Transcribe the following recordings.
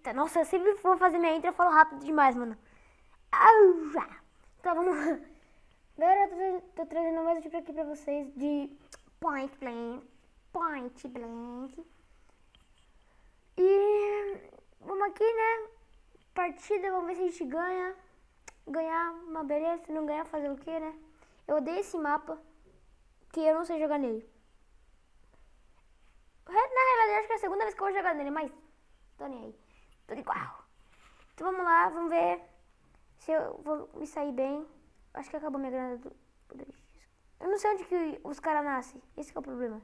Eita, nossa, eu sempre vou fazer minha intro, eu falo rápido demais, mano. Au, já. Então vamos lá. Galera, eu tô trazendo mais um tipo aqui pra vocês de Point Blank. Point Blank. E vamos aqui, né? Partida, vamos ver se a gente ganha. Ganhar uma beleza, se não ganhar, fazer o que, né? Eu odeio esse mapa, que eu não sei jogar nele. Na realidade, acho que é a segunda vez que eu vou jogar nele, mas tô nem aí. Tudo igual. Então vamos lá, vamos ver se eu vou me sair bem. Acho que acabou minha granada do... Eu não sei onde que os caras nascem. Esse que é o problema.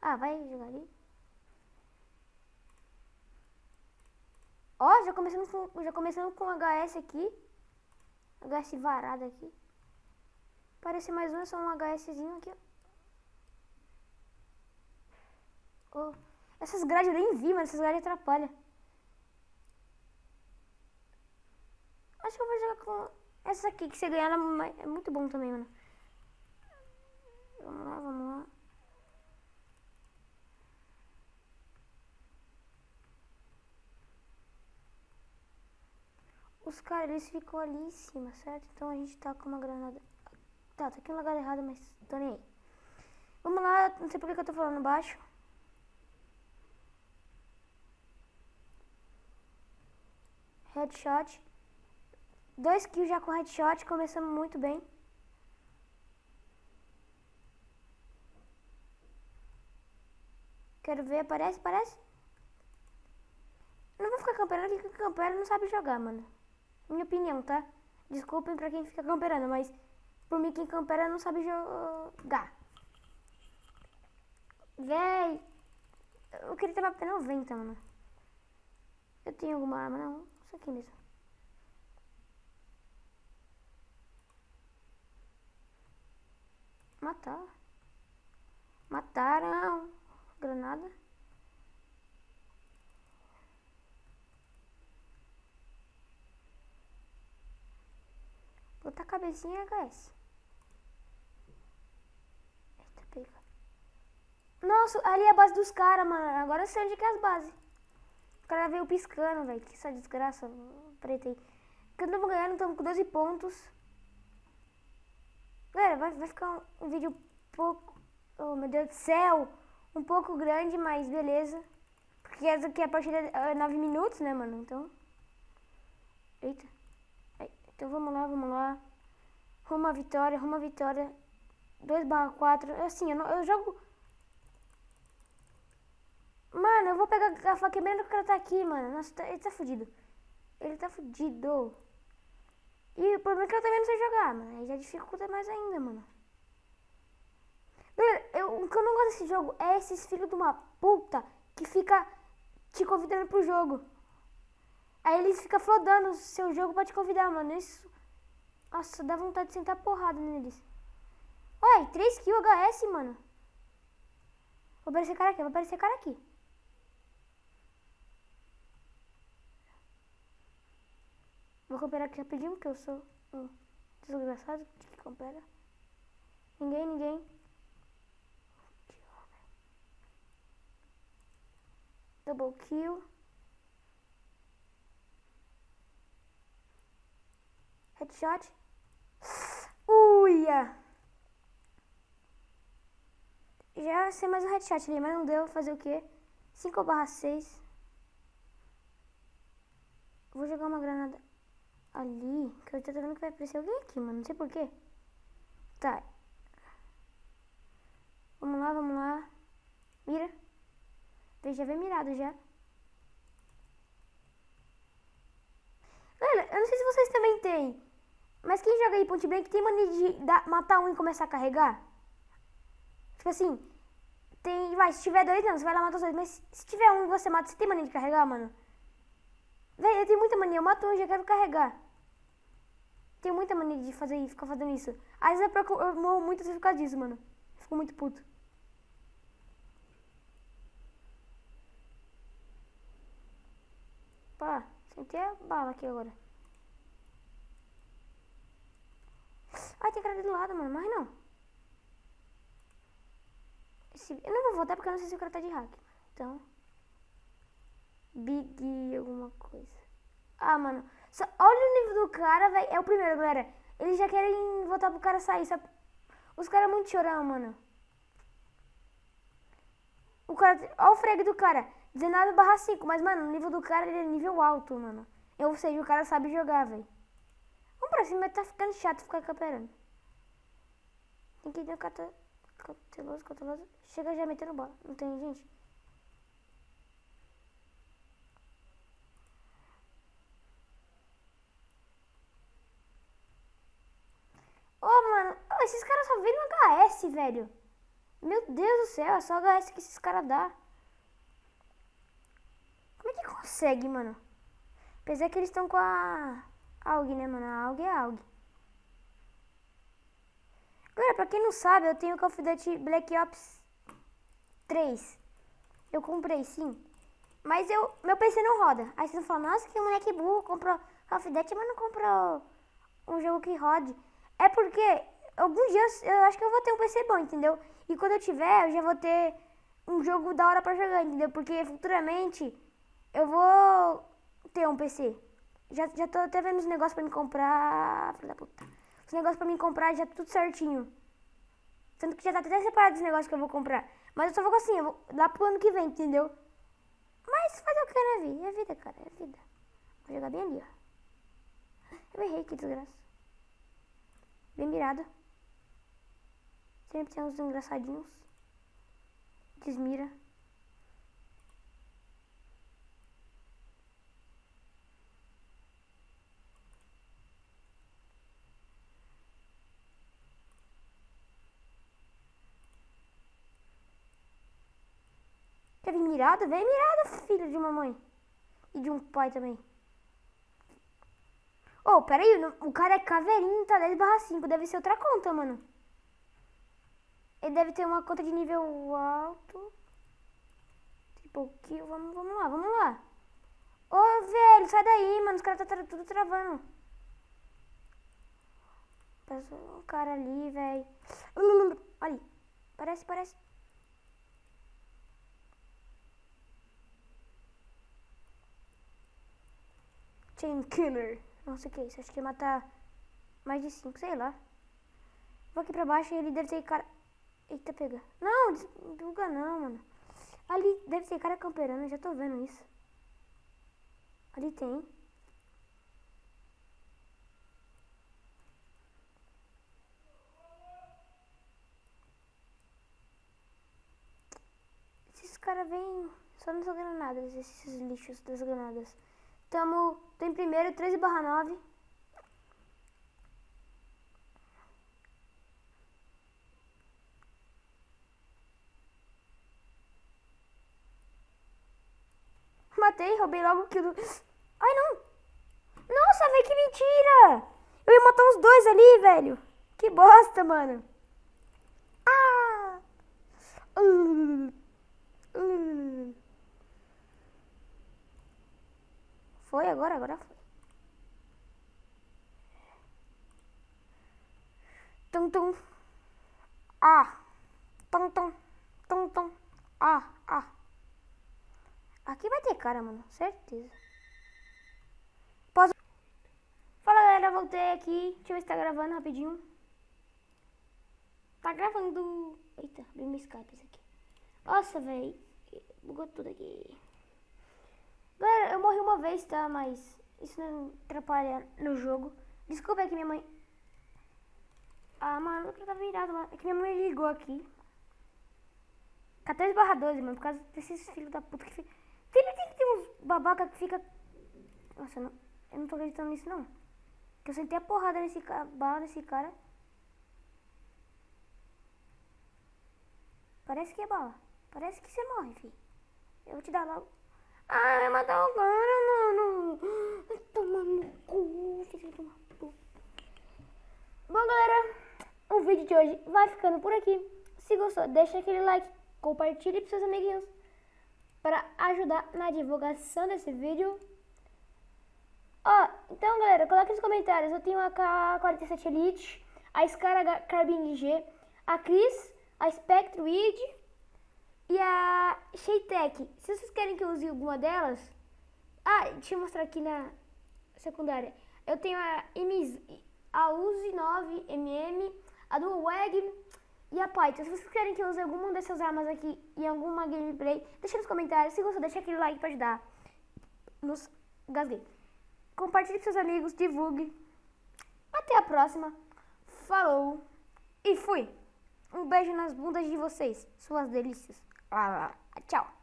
Ah, vai jogar ali. Ó, já começando com HS aqui. HS varado aqui. Parece mais um, é só um HSzinho aqui, ó. Oh, essas grades eu nem vi, mas essas grades atrapalham. Acho que eu vou jogar com essa aqui, que você ganhar é muito bom também, mano. Vamos lá, vamos lá. Os caras, eles ficam ali em cima, certo? Então a gente tá com uma granada. Tá aqui no lugar errado, mas tô nem aí. Vamos lá, não sei por que eu tô falando baixo. Headshot. 2 kills já com headshot, começamos muito bem. Quero ver, parece? Eu não vou ficar camperando, porque quem campera não sabe jogar, mano. Minha opinião, tá? Desculpem pra quem fica camperando, mas por mim quem campera não sabe jogar. Véi, eu queria ter uma P90, mano. Eu tenho alguma arma? Não, isso aqui mesmo. Matar. Mataram. Granada. Botar a cabecinha HS. Eita, pega. Nossa, ali é a base dos caras, mano. Agora eu sei onde que é as bases. O cara veio piscando, velho. Que essa desgraça preta aí. Porque não estamos ganhando, estamos com 12 pontos. Galera, vai ficar um vídeo pouco... Oh, meu Deus do céu. Um pouco grande, mas beleza. Porque essa aqui é a partida é 9 minutos, né, mano? Então... Eita. Então vamos lá. Rumo à vitória. 2/4. Assim, eu jogo... Mano, eu vou pegar a faca mesmo que o cara tá aqui, mano. Nossa, ele tá fudido. E o problema é que eu também não sei jogar, mano. Aí já dificulta mais ainda, mano. Galera, o que eu não gosto desse jogo é esses filhos de uma puta que fica te convidando pro jogo. Aí eles ficam flodando o seu jogo pra te convidar, mano. Isso... Nossa, dá vontade de sentar porrada neles. Oi, 3 kills HS, mano. Vou aparecer cara aqui. Vou camperar aqui rapidinho, porque eu sou um desgraçado que campera. Ninguém. Double kill. Headshot. Uia! Já sei mais um headshot ali, mas não deu. Fazer o quê? 5/6. Vou jogar uma granada ali, que eu tô vendo que vai aparecer alguém aqui, mano. Não sei porquê. Tá. Vamos lá. Mira. Já vem mirado já. Galera, eu não sei se vocês também têm, mas quem joga aí Point Blank tem mania de matar um e começar a carregar? Tipo assim, se tiver 2 não, você vai lá matar os 2, mas se tiver um e você mata, você tem mania de carregar, mano? Véi, eu tenho muita mania, eu mato um e já quero carregar. Tenho muita mania de ficar fazendo isso. Às vezes eu morro muito por causa disso, mano. Fico muito puto. Pá, sentei a bala aqui agora. Ai, tem cara do lado, mano, mas não. Eu não vou voltar porque eu não sei se o cara tá de hack. Então... Big alguma coisa. Ah, mano. Olha o nível do cara, velho. É o primeiro, galera. Eles já querem voltar pro cara sair. Os caras muito chorão, mano. O cara. Olha o frag do cara. 19/5. Mas, mano, o nível do cara ele é nível alto, mano. Ou seja, o cara sabe jogar, velho. Vamos pra cima, tá ficando chato ficar camperando. Tem que ir no cauteloso. Chega já metendo bola. Não tem gente. Ô, mano. Esses caras só vêm no HS, velho. Meu Deus do céu. É só HS que esses caras dão. Como é que consegue, mano? Apesar que eles estão com a AUG, né, mano? A AUG é a AUG. Galera, pra quem não sabe, eu tenho o Call of Duty Black Ops 3. Eu comprei, sim. Mas meu PC não roda. Aí vocês vão falar, nossa, que moleque burro, comprou Call of Duty, mas não comprou um jogo que rode. É porque alguns dias eu acho que eu vou ter um PC bom, entendeu? E quando eu tiver, eu já vou ter um jogo da hora pra jogar, entendeu? Porque futuramente eu vou ter um PC. Já tô até vendo os negócios pra me comprar. Filha da puta. Os negócios pra me comprar já tudo certinho. Tanto que já tá até separado os negócios que eu vou comprar. Mas eu só vou assim, eu vou lá pro ano que vem, entendeu? Mas fazer o que, né, Vi? É vida, cara, é vida. Vou jogar bem ali, ó. Eu errei, que desgraça. Bem mirado. Sempre tem uns engraçadinhos. Desmira. Quer vir mirado? Vem mirado, filho de uma mãe. E de um pai também. Oh, peraí, o cara é caveirinho, tá 10/5. Deve ser outra conta, mano. Ele deve ter uma conta de nível alto. Tipo, que vamos lá. Ô, velho, sai daí, mano. Os caras tá tudo travando. Passou um cara ali, velho. Ali. Parece. Chain Killer. Não sei o que é isso. Acho que ia matar mais de 5, sei lá. Vou aqui pra baixo e ele deve ter cara... Eita, pega. Não, buga não, mano. Ali deve ter cara camperando, já tô vendo isso. Ali tem. Esses caras vêm só nas granadas, esses lixos das granadas. Tô em primeiro, 13/9. Matei, roubei logo o kill. Ai, não. Nossa, velho, que mentira. Eu ia matar os dois ali, velho. Que bosta, mano. Ah. Foi agora foi. Tum. Ah. Tum. Ah. Aqui vai ter cara, mano. Certeza. Posso... Fala, galera. Voltei aqui. Deixa eu ver se tá gravando rapidinho. Tá gravando. Eita, abri meu Skype esse aqui. Nossa, velho. Bugou tudo aqui. Galera, eu morri uma vez, tá? Mas isso não atrapalha no jogo. Desculpa aí que minha mãe... Ah, mano, eu tava virado lá. É que minha mãe ligou aqui. 14/12, mano. Por causa desses filhos da puta que fica... Tem que ter uns babaca que fica... Nossa, eu não tô acreditando nisso, não. Que eu sentei a porrada nesse bala desse cara. Parece que é bala. Parece que você morre, filho. Eu vou te dar logo. Ah, vai matar o cara, mano. Vai tomar no cu, filho de uma puta. Bom, galera, o vídeo de hoje vai ficando por aqui. Se gostou, deixa aquele like, compartilhe para seus amiguinhos para ajudar na divulgação desse vídeo. Ó, então, galera, coloque nos comentários. Eu tenho a K47 Elite, a Scar Carbine G, a Chris, a Spectre Weed e a Sheitec. Se vocês querem que eu use alguma delas, deixa eu mostrar aqui na secundária. Eu tenho a Uzi 9mm, a Dual Wag e a Python. Se vocês querem que eu use alguma dessas armas aqui em alguma gameplay, deixa nos comentários. Se gostou, deixa aquele like pra ajudar. Gasguei. Compartilhe com seus amigos, divulgue. Até a próxima. Falou e fui. Um beijo nas bundas de vocês, suas delícias. Tchau.